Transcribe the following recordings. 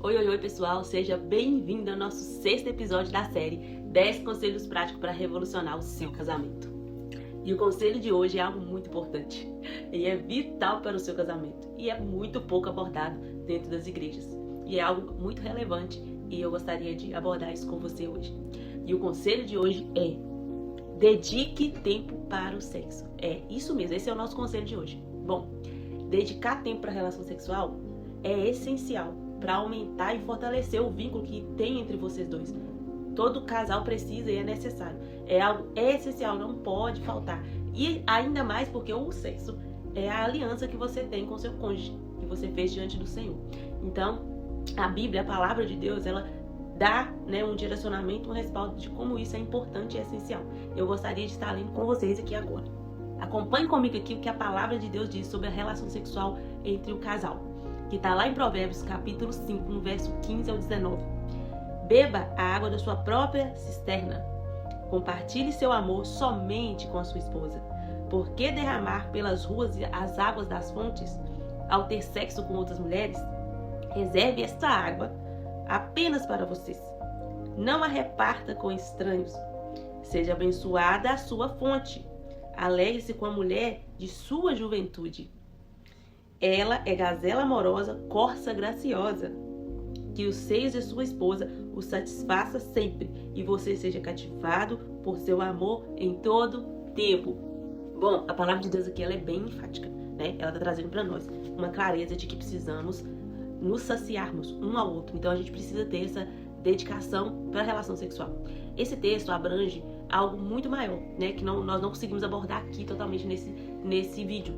Oi, pessoal, seja bem-vindo ao nosso 6º episódio da série 10 Conselhos Práticos para Revolucionar o Seu Casamento. E o conselho de hoje é algo muito importante e é vital para o seu casamento e é muito pouco abordado dentro das igrejas. E é algo muito relevante e eu gostaria de abordar isso com você hoje. E o conselho de hoje é: dedique tempo para o sexo. É isso mesmo, esse é o nosso conselho de hoje. Bom, dedicar tempo para a relação sexual é essencial para aumentar e fortalecer o vínculo que tem entre vocês dois. Todo casal precisa e é necessário. É algo essencial, não pode faltar. E ainda mais porque o sexo é a aliança que você tem com seu cônjuge, que você fez diante do Senhor. Então, a Bíblia, a palavra de Deus, ela dá, um direcionamento, um respaldo de como isso é importante e essencial. Eu gostaria de estar lendo com vocês aqui agora. Acompanhe comigo aqui o que a palavra de Deus diz sobre a relação sexual entre o casal, que está lá em Provérbios, capítulo 5, no verso 15 ao 19. Beba a água da sua própria cisterna. Compartilhe seu amor somente com a sua esposa. Por que derramar pelas ruas as águas das fontes ao ter sexo com outras mulheres? Reserve esta água apenas para vocês. Não a reparta com estranhos. Seja abençoada a sua fonte. Alegre-se com a mulher de sua juventude. Ela é gazela amorosa, corça graciosa. Que os seios de sua esposa o satisfaça sempre e você seja cativado por seu amor em todo tempo. Bom, a palavra de Deus aqui ela é bem enfática, né? Ela está trazendo para nós uma clareza de que precisamos nos saciarmos um ao outro. Então a gente precisa ter essa dedicação para a relação sexual. Esse texto abrange algo muito maior, né? Que nós não conseguimos abordar aqui totalmente nesse vídeo.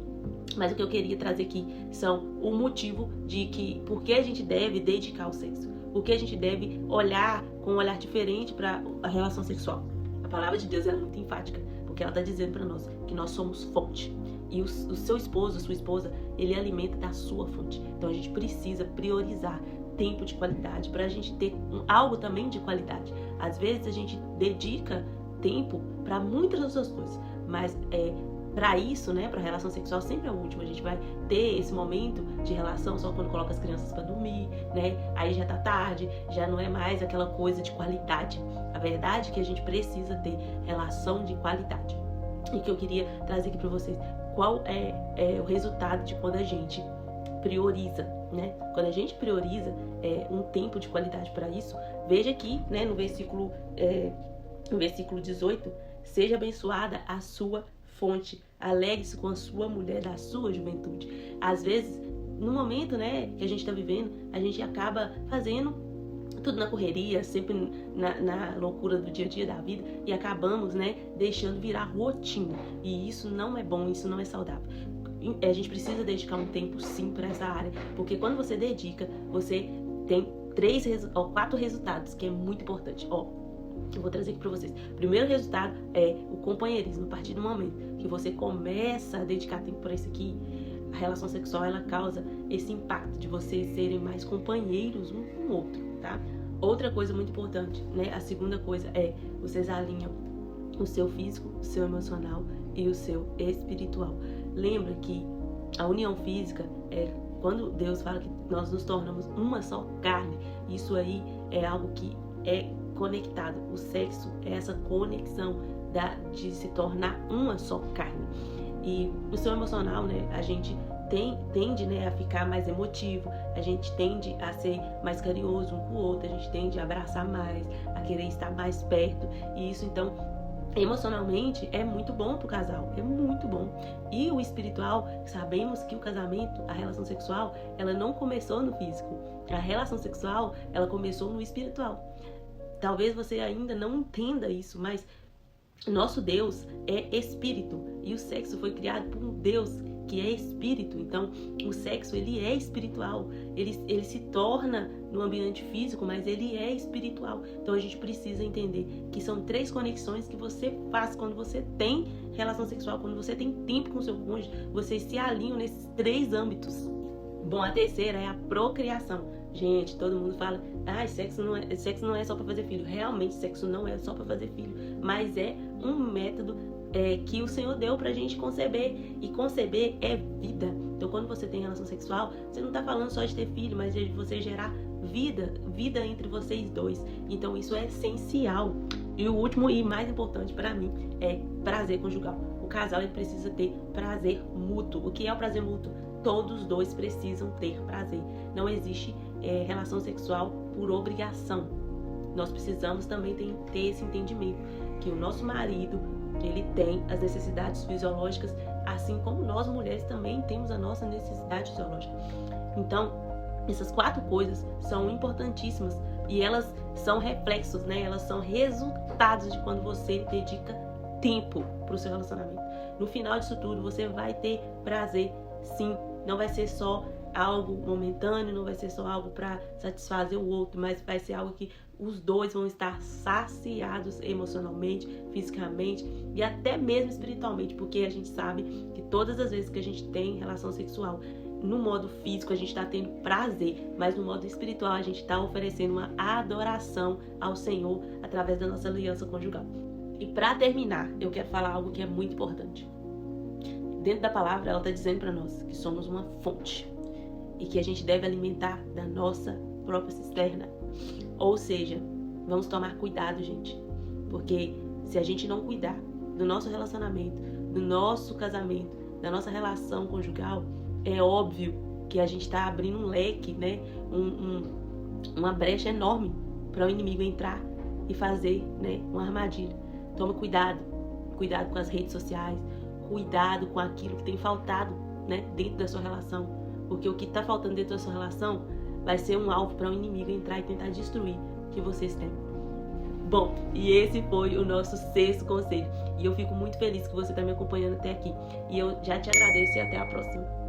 Mas o que eu queria trazer aqui são o motivo de que por que a gente deve dedicar ao sexo, por que a gente deve olhar com um olhar diferente para a relação sexual. A palavra de Deus é muito enfática, porque ela está dizendo para nós que nós somos fonte e o seu esposo, a sua esposa, ele alimenta da sua fonte. Então a gente precisa priorizar tempo de qualidade para a gente ter algo também de qualidade. Às vezes a gente dedica tempo para muitas outras coisas, mas para isso, para a relação sexual sempre é o último. A gente vai ter esse momento de relação só quando coloca as crianças para dormir, Aí já tá tarde, já não é mais aquela coisa de qualidade. A verdade é que a gente precisa ter relação de qualidade. E que eu queria trazer aqui para vocês, qual é o resultado de quando a gente prioriza, Quando a gente prioriza um tempo de qualidade para isso, veja aqui, no versículo 18, seja abençoada a sua fonte, alegre-se com a sua mulher da sua juventude. Às vezes, no momento, que a gente está vivendo, a gente acaba fazendo tudo na correria, sempre na loucura do dia a dia da vida e acabamos, deixando virar rotina. E isso não é bom, isso não é saudável. A gente precisa dedicar um tempo sim para essa área, porque quando você dedica, você tem 4 resultados, que é muito importante. Eu vou trazer aqui para vocês. O primeiro resultado é o companheirismo. A partir do momento que você começa a dedicar tempo para isso aqui, a relação sexual ela causa esse impacto de vocês serem mais companheiros um com o outro, tá? Outra coisa muito importante, A segunda coisa é vocês alinham o seu físico, o seu emocional e o seu espiritual. Lembra que a união física é quando Deus fala que nós nos tornamos uma só carne. Isso aí é algo que é conectado. O sexo é essa conexão de se tornar uma só carne. E o seu emocional, a gente tende a ficar mais emotivo, a gente tende a ser mais carinhoso um com o outro, a gente tende a abraçar mais, a querer estar mais perto. E isso, então, emocionalmente é muito bom pro casal, é muito bom. E o espiritual, sabemos que o casamento, a relação sexual, ela não começou no físico. A relação sexual, ela começou no espiritual. Talvez você ainda não entenda isso, mas nosso Deus é espírito e o sexo foi criado por um Deus que é espírito. Então, o sexo ele é espiritual, ele se torna no ambiente físico, mas ele é espiritual. Então, a gente precisa entender que são 3 conexões que você faz quando você tem relação sexual, quando você tem tempo com o seu cônjuge, vocês se alinham nesses 3 âmbitos. Bom, a terceira é a procriação. Gente, todo mundo fala, sexo não é só para fazer filho. Realmente, sexo não é só para fazer filho, mas é um método que o Senhor deu pra gente conceber. E conceber é vida. Então, quando você tem relação sexual, você não está falando só de ter filho, mas de você gerar vida entre vocês dois. Então, isso é essencial. E o último e mais importante para mim é prazer conjugal. O casal ele precisa ter prazer mútuo. O que é o prazer mútuo? Todos os dois precisam ter prazer. Não existe relação sexual por obrigação. Nós precisamos também ter esse entendimento que o nosso marido ele tem as necessidades fisiológicas, assim como nós mulheres também temos a nossa necessidade fisiológica. Então, essas 4 coisas são importantíssimas e elas são reflexos, né? Elas são resultados de quando você dedica tempo para o seu relacionamento. No final disso tudo, você vai ter prazer, sim. Não vai ser só algo momentâneo, não vai ser só algo para satisfazer o outro, mas vai ser algo que os dois vão estar saciados emocionalmente, fisicamente e até mesmo espiritualmente, porque a gente sabe que todas as vezes que a gente tem relação sexual, no modo físico a gente está tendo prazer, mas no modo espiritual a gente está oferecendo uma adoração ao Senhor através da nossa aliança conjugal. E para terminar, eu quero falar algo que é muito importante. Dentro da palavra, ela está dizendo para nós que somos uma fonte e que a gente deve alimentar da nossa própria cisterna. Ou seja, vamos tomar cuidado, gente, porque se a gente não cuidar do nosso relacionamento, do nosso casamento, da nossa relação conjugal, é óbvio que a gente está abrindo um leque, né? Uma brecha enorme para o inimigo entrar e fazer, né, uma armadilha. Toma cuidado com as redes sociais, cuidado com aquilo que tem faltado, né, dentro da sua relação, porque o que está faltando dentro da sua relação vai ser um alvo para o inimigo entrar e tentar destruir o que vocês têm. Bom, e esse foi o nosso 6º conselho. E eu fico muito feliz que você está me acompanhando até aqui. E eu já te agradeço e até a próxima.